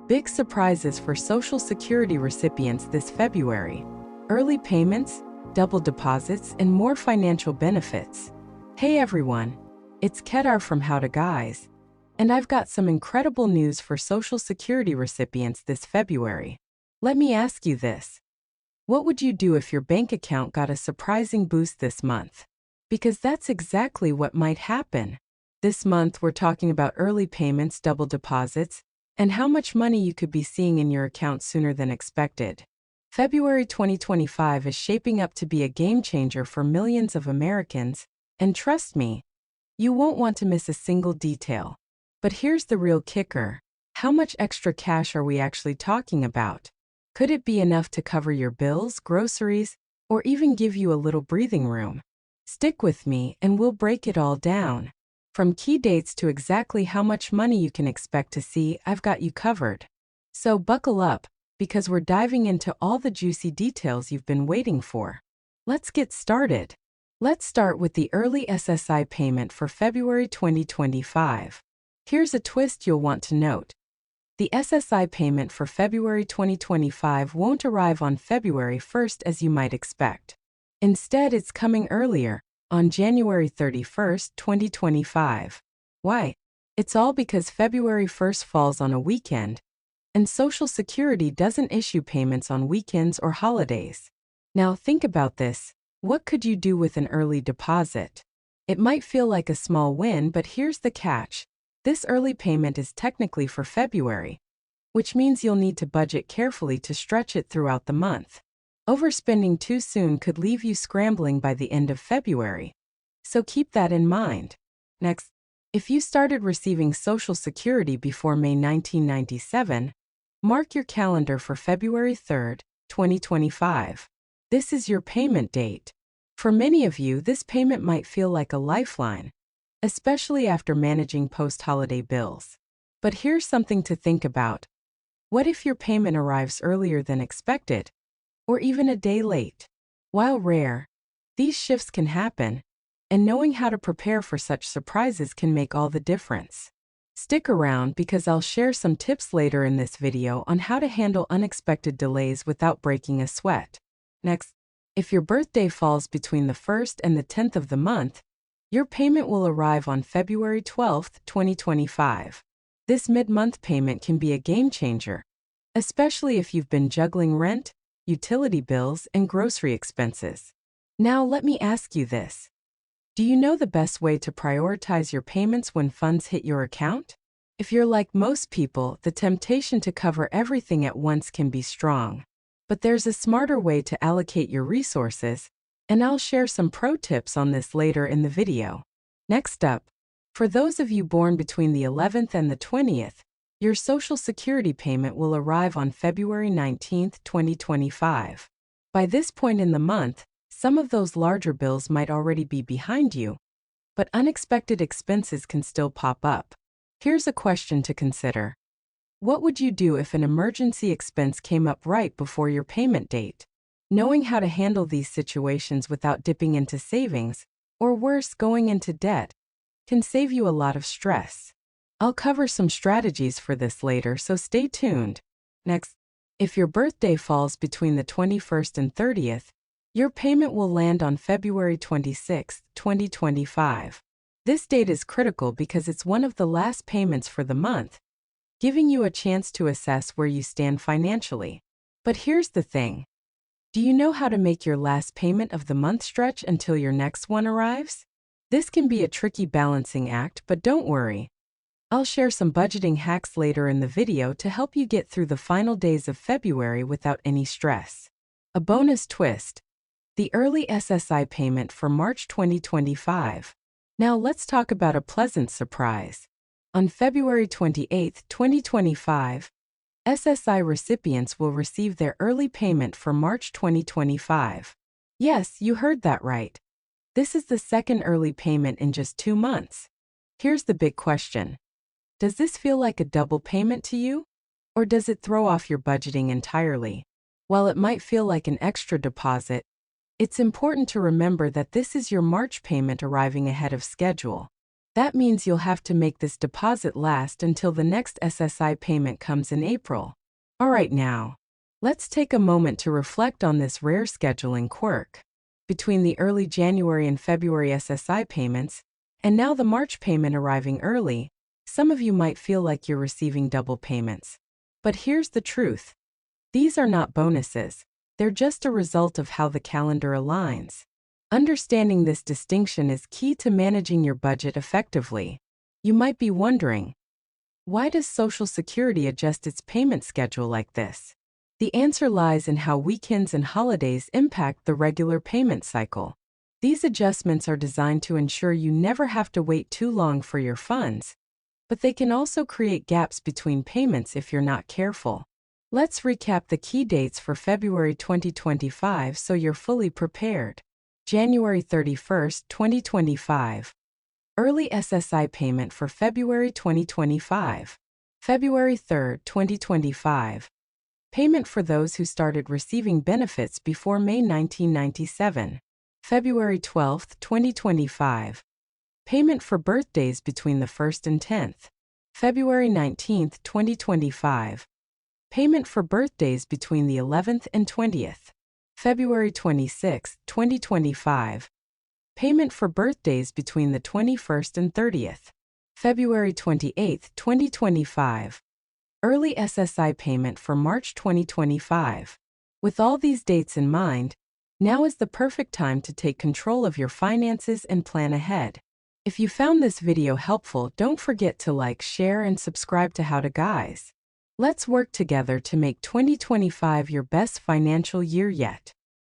Big surprises for Social Security recipients this February. Early payments, double deposits, and more financial benefits. Hey everyone, it's Kedar from How to Guys, and I've got some incredible news for Social Security recipients this February. Let me ask you this. What would you do if your bank account got a surprising boost this month? Because that's exactly what might happen. This month we're talking about early payments, double deposits, and how much money you could be seeing in your account sooner than expected. February 2025 is shaping up to be a game changer for millions of Americans, and trust me, you won't want to miss a single detail. But here's the real kicker. How much extra cash are we actually talking about? Could it be enough to cover your bills, groceries, or even give you a little breathing room? Stick with me and we'll break it all down. From key dates to exactly how much money you can expect to see, I've got you covered. So buckle up, because we're diving into all the juicy details you've been waiting for. Let's get started. Let's start with the early SSI payment for February 2025. Here's a twist you'll want to note. The SSI payment for February 2025 won't arrive on February 1st as you might expect. Instead, it's coming earlier, on January 31st, 2025. Why? It's all because February 1st falls on a weekend, and Social Security doesn't issue payments on weekends or holidays. Now think about this. What could you do with an early deposit? It might feel like a small win, but here's the catch. This early payment is technically for February, which means you'll need to budget carefully to stretch it throughout the month. Overspending too soon could leave you scrambling by the end of February. So keep that in mind. Next, if you started receiving Social Security before May 1997, mark your calendar for February 3rd, 2025. This is your payment date. For many of you, this payment might feel like a lifeline, especially after managing post-holiday bills. But here's something to think about. What if your payment arrives earlier than expected, or even a day late? While rare, these shifts can happen, and knowing how to prepare for such surprises can make all the difference. Stick around because I'll share some tips later in this video on how to handle unexpected delays without breaking a sweat. Next, if your birthday falls between the 1st and the 10th of the month, your payment will arrive on February 12th, 2025. This mid-month payment can be a game changer, especially if you've been juggling rent, utility bills, and grocery expenses. Now let me ask you this. Do you know the best way to prioritize your payments when funds hit your account? If you're like most people, the temptation to cover everything at once can be strong. But there's a smarter way to allocate your resources, and I'll share some pro tips on this later in the video. Next up, for those of you born between the 11th and the 20th, your Social Security payment will arrive on February 19th, 2025. By this point in the month, some of those larger bills might already be behind you, but unexpected expenses can still pop up. Here's a question to consider. What would you do if an emergency expense came up right before your payment date? Knowing how to handle these situations without dipping into savings, or worse, going into debt, can save you a lot of stress. I'll cover some strategies for this later, so stay tuned. Next, if your birthday falls between the 21st and 30th, your payment will land on February 26, 2025. This date is critical because it's one of the last payments for the month, giving you a chance to assess where you stand financially. But here's the thing. Do you know how to make your last payment of the month stretch until your next one arrives? This can be a tricky balancing act, but don't worry. I'll share some budgeting hacks later in the video to help you get through the final days of February without any stress. A bonus twist. The early SSI payment for March 2025. Now let's talk about a pleasant surprise. On February 28, 2025, SSI recipients will receive their early payment for March 2025. Yes, you heard that right. This is the second early payment in just 2 months. Here's the big question. Does this feel like a double payment to you? Or does it throw off your budgeting entirely? While it might feel like an extra deposit, it's important to remember that this is your March payment arriving ahead of schedule. That means you'll have to make this deposit last until the next SSI payment comes in April. Alright now, let's take a moment to reflect on this rare scheduling quirk. Between the early January and February SSI payments, and now the March payment arriving early, some of you might feel like you're receiving double payments. But here's the truth. These are not bonuses. They're just a result of how the calendar aligns. Understanding this distinction is key to managing your budget effectively. You might be wondering, why does Social Security adjust its payment schedule like this? The answer lies in how weekends and holidays impact the regular payment cycle. These adjustments are designed to ensure you never have to wait too long for your funds, but they can also create gaps between payments if you're not careful. Let's recap the key dates for February 2025 so you're fully prepared. January 31st, 2025. Early SSI payment for February 2025. February 3rd, 2025. Payment for those who started receiving benefits before May 1997. February 12th, 2025. Payment for birthdays between the 1st and 10th. February 19th, 2025. Payment for birthdays between the 11th and 20th. February 26, 2025. Payment for birthdays between the 21st and 30th. February 28, 2025. Early SSI payment for March 2025. With all these dates in mind, now is the perfect time to take control of your finances and plan ahead. If you found this video helpful, don't forget to like, share, and subscribe to How to Guys. Let's work together to make 2025 your best financial year yet.